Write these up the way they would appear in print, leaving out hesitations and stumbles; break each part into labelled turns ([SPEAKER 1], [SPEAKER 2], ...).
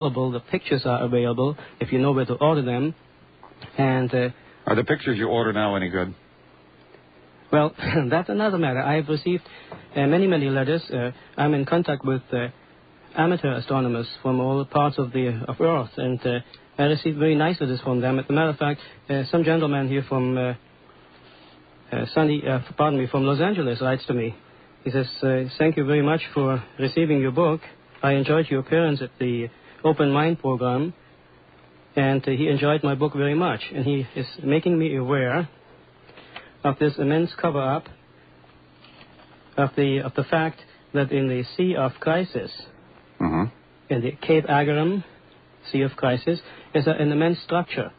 [SPEAKER 1] The pictures are available if you know where to order them. And
[SPEAKER 2] are the pictures you order now any good?
[SPEAKER 1] Well, that's another matter. I've received many letters. I'm in contact with amateur astronomers from all parts of Earth, and I received very nice letters from them. As a matter of fact, some gentleman here from from Los Angeles writes to me. He says, "Thank you very much for receiving your book. I enjoyed your appearance at the Open Mind program, and he enjoyed my book very much, and he is making me aware of this immense cover-up of the fact that in the Sea of Crisis, in the Cape Agarum Sea of Crisis, is an immense structure,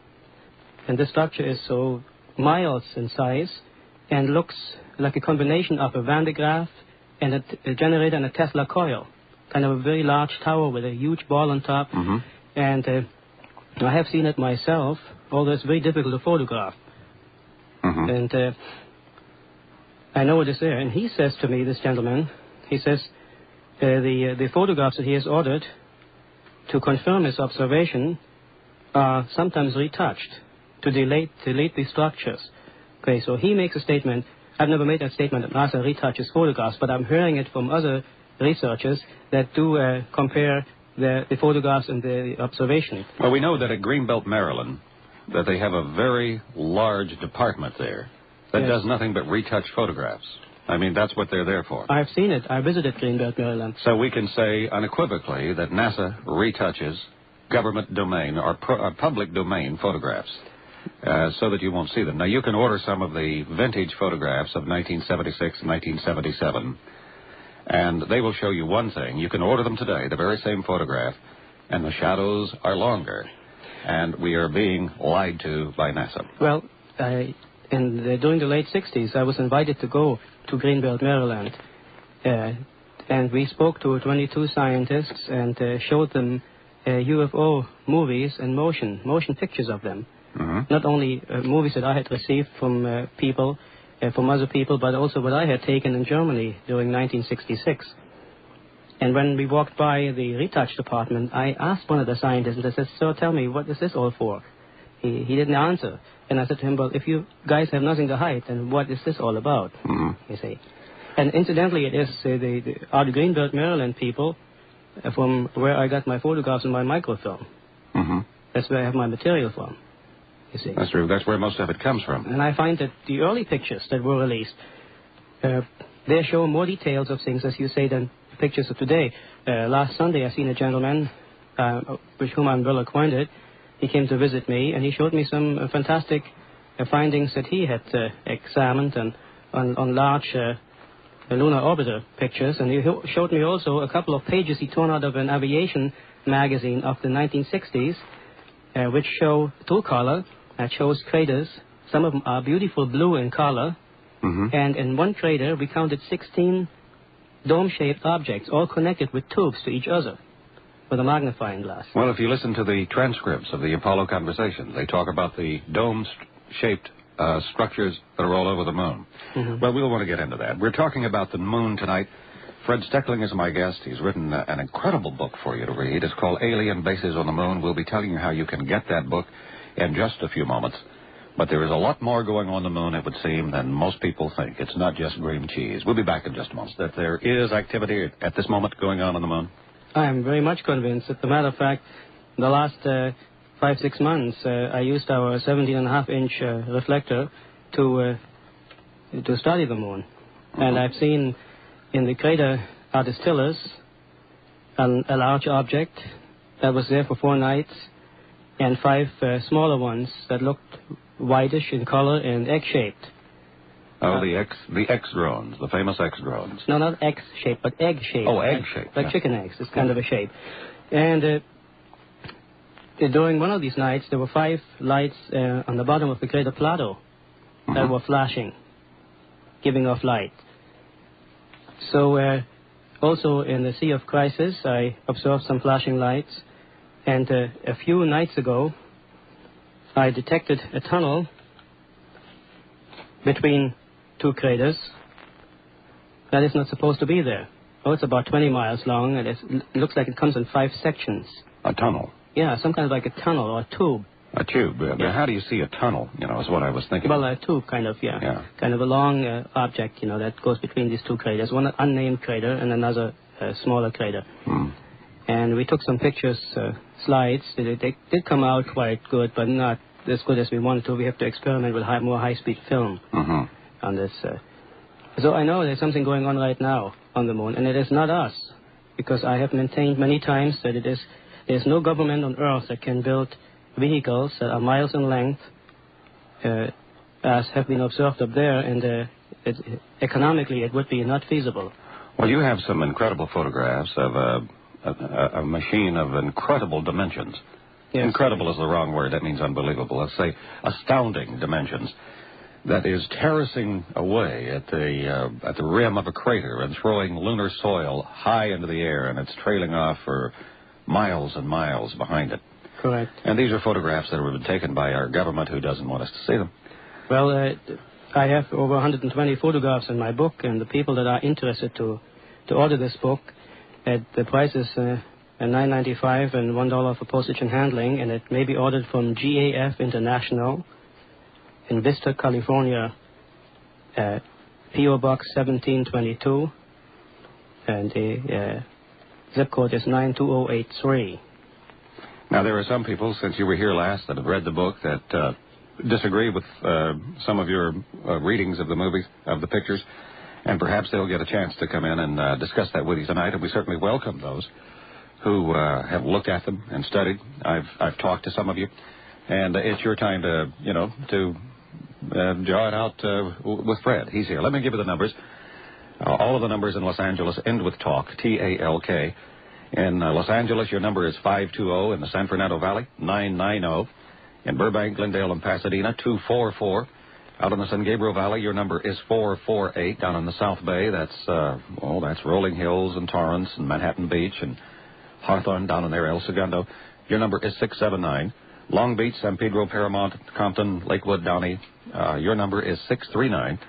[SPEAKER 1] and this structure is so miles in size and looks like a combination of a Van de Graaff and a generator and a Tesla coil. Kind of a very large tower with a huge ball on top. And I have seen it myself, although it's very difficult to photograph. And I know it is there. And he says to me, this gentleman, he says the photographs that he has ordered to confirm his observation are sometimes retouched to delete the structures. Okay, so he makes a statement. I've never made that statement that NASA retouches photographs, but I'm hearing it from other researchers that do compare the photographs and the observation.
[SPEAKER 2] Well, we know that at Greenbelt, Maryland, that they have a very large department there that does nothing but retouch photographs. I mean, that's what they're there for.
[SPEAKER 1] I've seen it. I visited Greenbelt, Maryland.
[SPEAKER 2] So we can say unequivocally that NASA retouches government domain or public domain photographs so that you won't see them. Now, you can order some of the vintage photographs of 1976 and 1977. And they will show you one thing. You can order them today, the very same photograph, and the shadows are longer. And we are being lied to by NASA.
[SPEAKER 1] Well, during the late 60s, I was invited to go to Greenbelt, Maryland. And we spoke to 22 scientists and showed them UFO movies and motion pictures of them. Not only movies that I had received from people, from other people, but also what I had taken in Germany during 1966. And when we walked by the retouch department, I asked one of the scientists, and I said, "Sir, tell me, what is this all for?" He didn't answer. And I said to him, "Well, if you guys have nothing to hide, then what is this all about?" You see. And incidentally, it is the Greenbelt, Maryland people from where I got my photographs and my microfilm. That's where I have my material from. You see.
[SPEAKER 2] That's true. That's where most of it comes from.
[SPEAKER 1] And I find that the early pictures that were released, they show more details of things, as you say, than the pictures of today. Last Sunday, I seen a gentleman with whom I'm well acquainted. He came to visit me, and he showed me some fantastic findings that he had examined and on large lunar orbiter pictures. And he showed me also a couple of pages he torn out of an aviation magazine of the 1960s, which show true color. That shows craters. Some of them are beautiful blue in color. And in one crater, we counted 16 dome-shaped objects, all connected with tubes to each other with a magnifying glass.
[SPEAKER 2] Well, if you listen to the transcripts of the Apollo conversations, they talk about the dome-shaped structures that are all over the moon. Well, we'll want to get into that. We're talking about the moon tonight. Fred Steckling is my guest. He's written an incredible book for you to read. It's called Alien Bases on the Moon. We'll be telling you how you can get that book in just a few moments. But there is a lot more going on the moon, it would seem, than most people think. It's not just green cheese. We'll be back in just a moment. That there is activity at this moment going on in the moon?
[SPEAKER 1] I am very much convinced. As a matter of fact, the last 5-6 months, I used our 17.5-inch reflector to study the moon. And I've seen in the crater Aristillus a large object that was there for 4 nights, and 5 smaller ones that looked whitish in color and egg-shaped.
[SPEAKER 2] Oh, the X drones, the famous X drones.
[SPEAKER 1] No, not X-shaped, but egg-shaped.
[SPEAKER 2] Oh, egg-shaped.
[SPEAKER 1] Like chicken eggs. It's kind of a shape. And during one of these nights, there were 5 lights on the bottom of the crater Plato that were flashing, giving off light. So also in the Sea of Crisis, I observed some flashing lights. And a few nights ago, I detected a tunnel between 2 craters that is not supposed to be there. Oh, it's about 20 miles long, and it looks like it comes in 5 sections.
[SPEAKER 2] A tunnel?
[SPEAKER 1] Yeah, some kind of like a tunnel or a tube.
[SPEAKER 2] A tube.
[SPEAKER 1] Yeah.
[SPEAKER 2] How do you see a tunnel, is what I was thinking.
[SPEAKER 1] Well, a tube, kind of, yeah. Kind of a long object, that goes between these two craters. One unnamed crater and another smaller crater. And we took some pictures, slides. They did come out quite good, but not as good as we wanted to. We have to experiment with more high-speed film on this. So I know there's something going on right now on the moon, and it is not us, because I have maintained many times that there's no government on Earth that can build vehicles that are miles in length, as have been observed up there, and economically it would be not feasible.
[SPEAKER 2] Well, you have some incredible photographs of a machine of incredible dimensions. Yes. Incredible is the wrong word. That means unbelievable. Let's say astounding dimensions. That is terracing away at the rim of a crater and throwing lunar soil high into the air, and it's trailing off for miles and miles behind it.
[SPEAKER 1] Correct.
[SPEAKER 2] And these are photographs that have been taken by our government, who doesn't want us to see them.
[SPEAKER 1] Well, I have over 120 photographs in my book, and the people that are interested to order this book, the price is $9.95 and $1 for postage and handling, and it may be ordered from GAF International in Vista, California, P.O. Box 1722, and the zip code is 92083.
[SPEAKER 2] Now, there are some people, since you were here last, that have read the book that disagree with some of your readings of the movies, of the pictures, and perhaps they'll get a chance to come in and discuss that with you tonight, and we certainly welcome those who have looked at them and studied. I've talked to some of you, and it's your time to draw it out with Fred. He's here. Let me give you the numbers. All of the numbers in Los Angeles end with TALK, T-A-L-K. In Los Angeles, your number is 520. In the San Fernando Valley, 990. In Burbank, Glendale, and Pasadena, 244. Out in the San Gabriel Valley, your number is 448. Down in the South Bay, that's Rolling Hills and Torrance and Manhattan Beach and Hawthorne down in there, El Segundo. Your number is 679. Long Beach, San Pedro, Paramount, Compton, Lakewood, Downey. Your number is 639.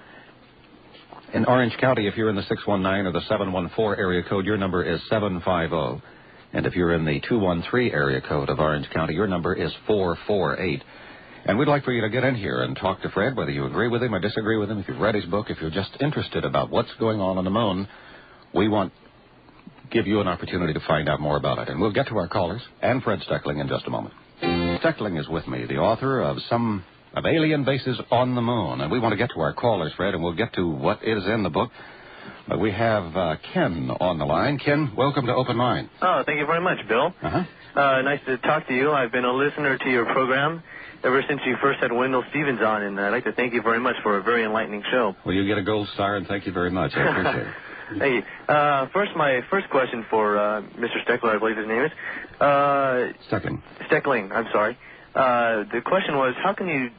[SPEAKER 2] In Orange County, if you're in the 619 or the 714 area code, your number is 750. And if you're in the 213 area code of Orange County, your number is 448. And we'd like for you to get in here and talk to Fred, whether you agree with him or disagree with him. If you've read his book, if you're just interested about what's going on the moon, we want to give you an opportunity to find out more about it. And we'll get to our callers and Fred Steckling in just a moment. Steckling is with me, the author of Alien Bases on the Moon. And we want to get to our callers, Fred, and we'll get to what is in the book. But we have Ken on the line. Ken, welcome to Open Mind.
[SPEAKER 3] Oh, thank you very much, Bill. Nice to talk to you. I've been a listener to your program ever since you first had Wendell Stevens on, and I'd like to thank you very much for a very enlightening show.
[SPEAKER 2] Well, you get a gold star, and thank you very much. I appreciate it.
[SPEAKER 3] Thank you. My first question for Mr. Steckler, I believe his name is.
[SPEAKER 2] Steckling.
[SPEAKER 3] Steckling, I'm sorry. The question was, how can you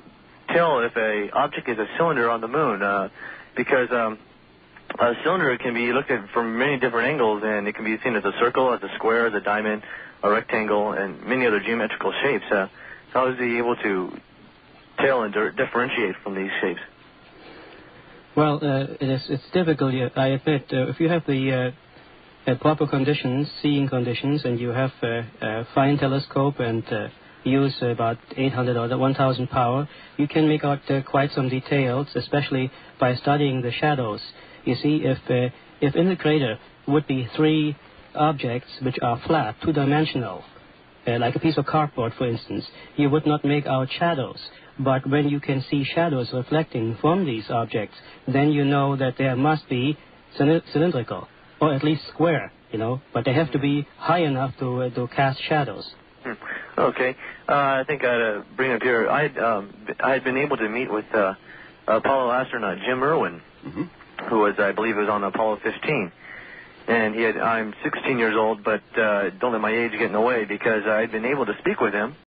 [SPEAKER 3] tell if an object is a cylinder on the moon? Because a cylinder can be looked at from many different angles, and it can be seen as a circle, as a square, as a diamond, a rectangle, and many other geometrical shapes. How is he able to tell and differentiate from these shapes?
[SPEAKER 1] Well, it's difficult. I admit, if you have the proper conditions, seeing conditions, and you have a fine telescope and use about 800 or 1,000 power, you can make out quite some details, especially by studying the shadows. You see, if in the crater would be three objects which are flat, two-dimensional, like a piece of cardboard, for instance, you would not make out shadows. But when you can see shadows reflecting from these objects, then you know that they must be cylindrical, or at least square, but they have to be high enough to cast shadows.
[SPEAKER 3] Okay. I think I'd bring up here, I had been able to meet with Apollo astronaut Jim Irwin, who was, I believe, was on Apollo 15. And I'm 16 years old, but don't let my age get in the way, because I'd been able to speak with him